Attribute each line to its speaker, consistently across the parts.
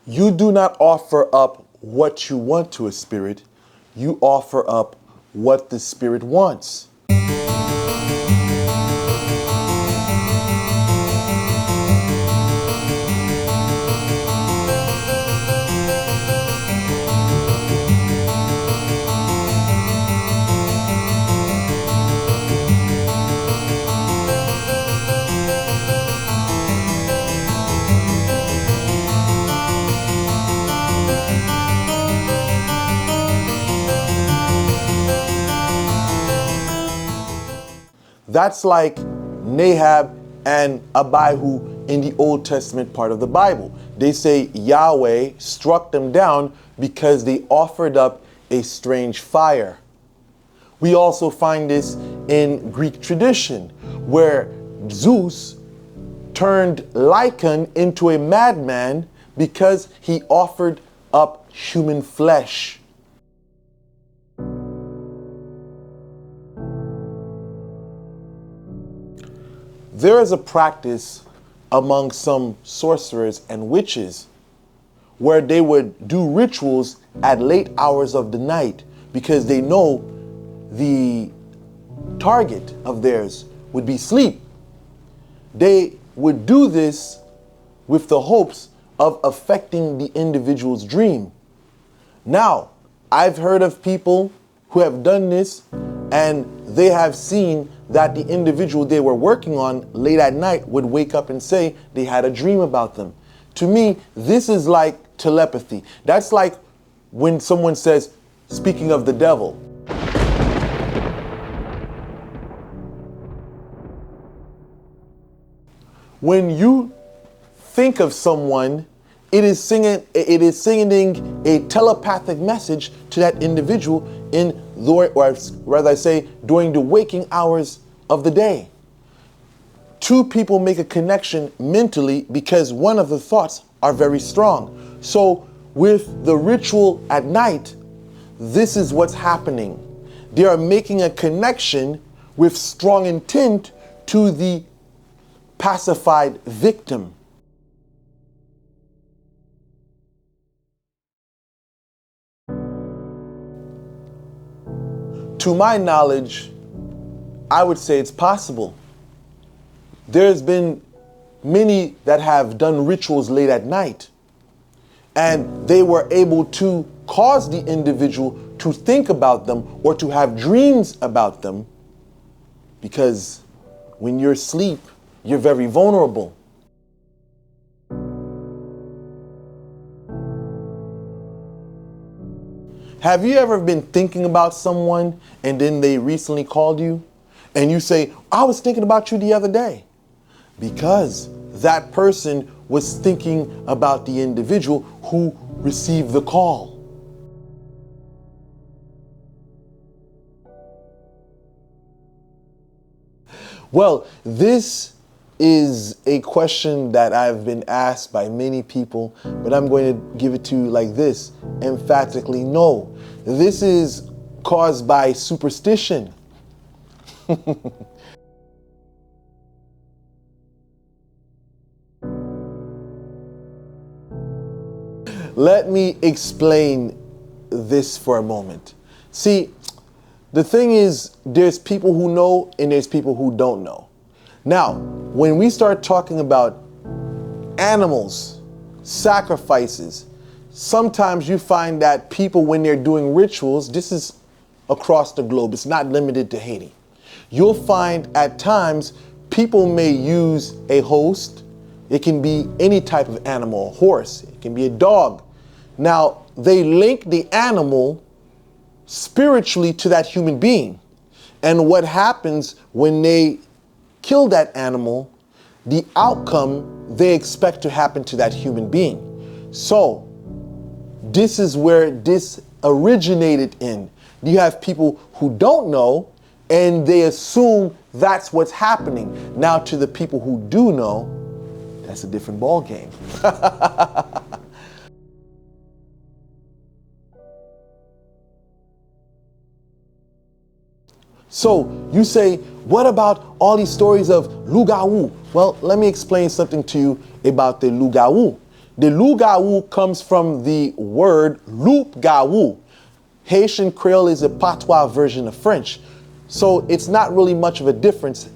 Speaker 1: You do not offer up what you want to a spirit. You offer up what the spirit wants. That's like Nahab and Abihu in the Old Testament part of the Bible. They say Yahweh struck them down because they offered up a strange fire. We also find this in Greek tradition, where Zeus turned Lycaon into a madman because he offered up human flesh. There is a practice among some sorcerers and witches where they would do rituals at late hours of the night because they know the target of theirs would be sleep. They would do this with the hopes of affecting the individual's dream. Now, I've heard of people who have done this and they have seen that the individual they were working on late at night would wake up and say they had a dream about them. To me, this is like telepathy. That's like when someone says, speaking of the devil. When you think of someone, it is sending a telepathic message to that individual during the waking hours of the day. Two people make a connection mentally because one of the thoughts are very strong. So with the ritual at night, this is what's happening. They are making a connection with strong intent to the pacified victim. To my knowledge, I would say it's possible. There's been many that have done rituals late at night, and they were able to cause the individual to think about them or to have dreams about them, because when you're asleep, you're very vulnerable. Have you ever been thinking about someone and then they recently called you and you say, I was thinking about you the other day? Because that person was thinking about the individual who received the call. Well, this is a question that I've been asked by many people, but I'm going to give it to you like this, emphatically no. This is caused by superstition. Let me explain this for a moment. See, the thing is, there's people who know and there's people who don't know. Now, when we start talking about animals, sacrifices, sometimes you find that people, when they're doing rituals, this is across the globe, it's not limited to Haiti. You'll find at times people may use a host. It can be any type of animal, a horse, it can be a dog. Now, they link the animal spiritually to that human being. And what happens when they kill that animal, the outcome they expect to happen to that human being. So this is where this originated in. You have people who don't know and they assume that's what's happening. Now to the people who do know, that's a different ball game. So you say, what about all these stories of Lougarou? Well, let me explain something to you about the Lougarou. The Lougarou comes from the word Loup-garou. Haitian Creole is a patois version of French. So it's not really much of a difference,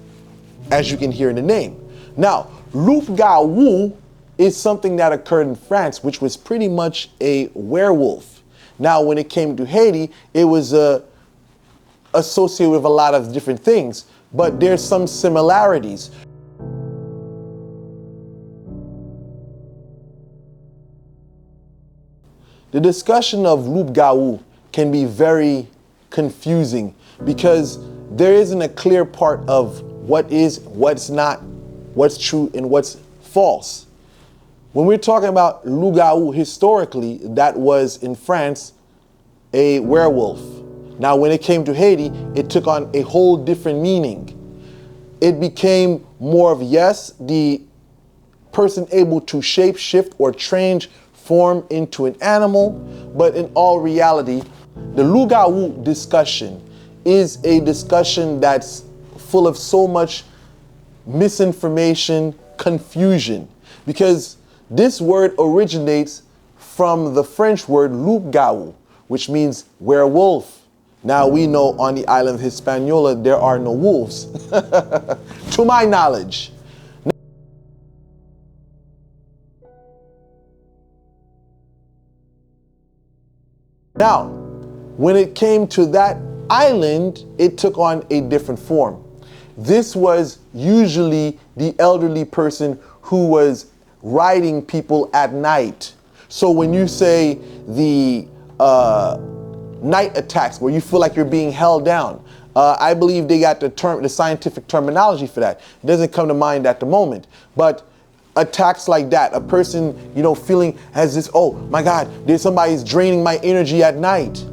Speaker 1: as you can hear in the name. Now, Loup-garou is something that occurred in France, which was pretty much a werewolf. Now, when it came to Haiti, it was associated with a lot of different things, but there's some similarities. The discussion of Loup-garou can be very confusing because there isn't a clear part of what is, what's not, what's true, and what's false. When we're talking about Loup-garou, historically, that was in France a werewolf. Now, when it came to Haiti, it took on a whole different meaning. It became more of, yes, the person able to shape shift or change form into an animal, but in all reality, the Loup-garou discussion is a discussion that's full of so much misinformation, confusion, because this word originates from the French word loup-garou, which means werewolf. Now we know on the island of Hispaniola there are no wolves, to my knowledge. Now, when it came to that island, it took on a different form. This was usually the elderly person who was riding people at night. So when you say the night attacks, where you feel like you're being held down, I believe they got the scientific terminology for that. It doesn't come to mind at the moment, but attacks like that, a person, feeling as this, oh my God, there's somebody's draining my energy at night.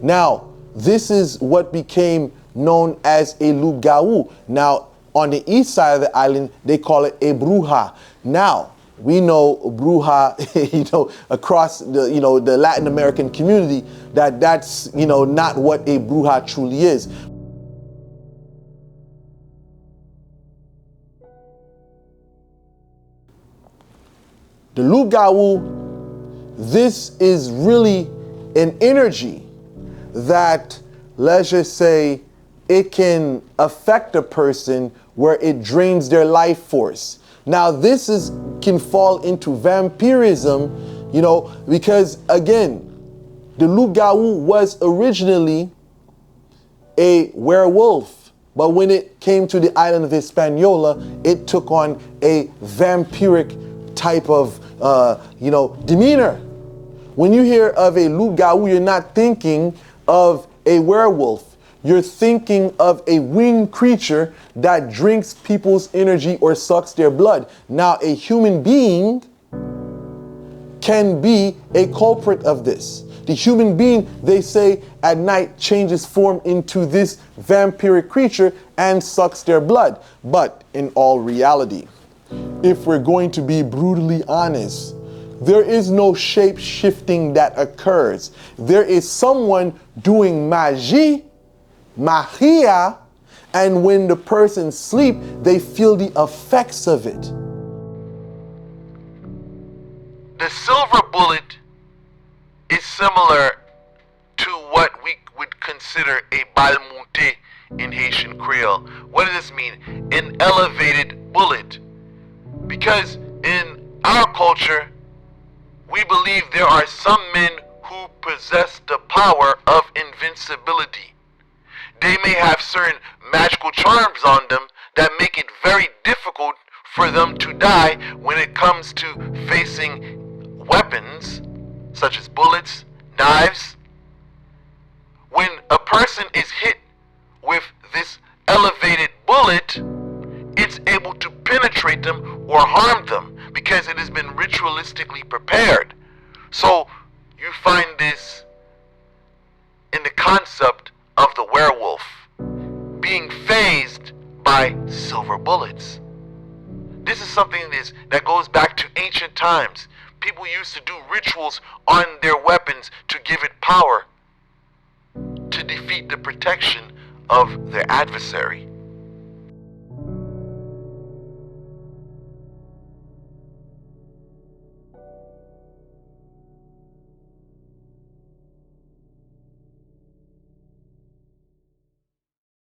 Speaker 1: Now, this is what became known as a loup-garou. Now, on the east side of the island, they call it a bruja. Now, we know bruja, across the Latin American community, that's, not what a bruja truly is. The loup-garou, this is really an energy that, let's just say, it can affect a person where it drains their life force. Now, this can fall into vampirism, because again, the loup-garou was originally a werewolf, but when it came to the island of Hispaniola, it took on a vampiric type of, demeanor. When you hear of a loup-garou, you're not thinking of a werewolf. You're thinking of a winged creature that drinks people's energy or sucks their blood. Now, a human being can be a culprit of this. The human being, they say, at night changes form into this vampiric creature and sucks their blood. But in all reality, if we're going to be brutally honest, there is no shape shifting that occurs. There is someone doing magia, and when the person sleeps, they feel the effects of it.
Speaker 2: The silver bullet is similar to what we would consider a balmonté in Haitian Creole. What does this mean? An elevated bullet. Because in our culture, we believe there are some men who possess the power of invincibility. They may have certain magical charms on them that make it very difficult for them to die when it comes to facing weapons such as bullets, knives. When a person is hit with this elevated bullet, it's able to penetrate them or harm them because it has been ritualistically prepared. So you find this in the concept of the werewolf being fazed by silver bullets. This is something that goes back to ancient times. People used to do rituals on their weapons to give it power to defeat the protection of their adversary.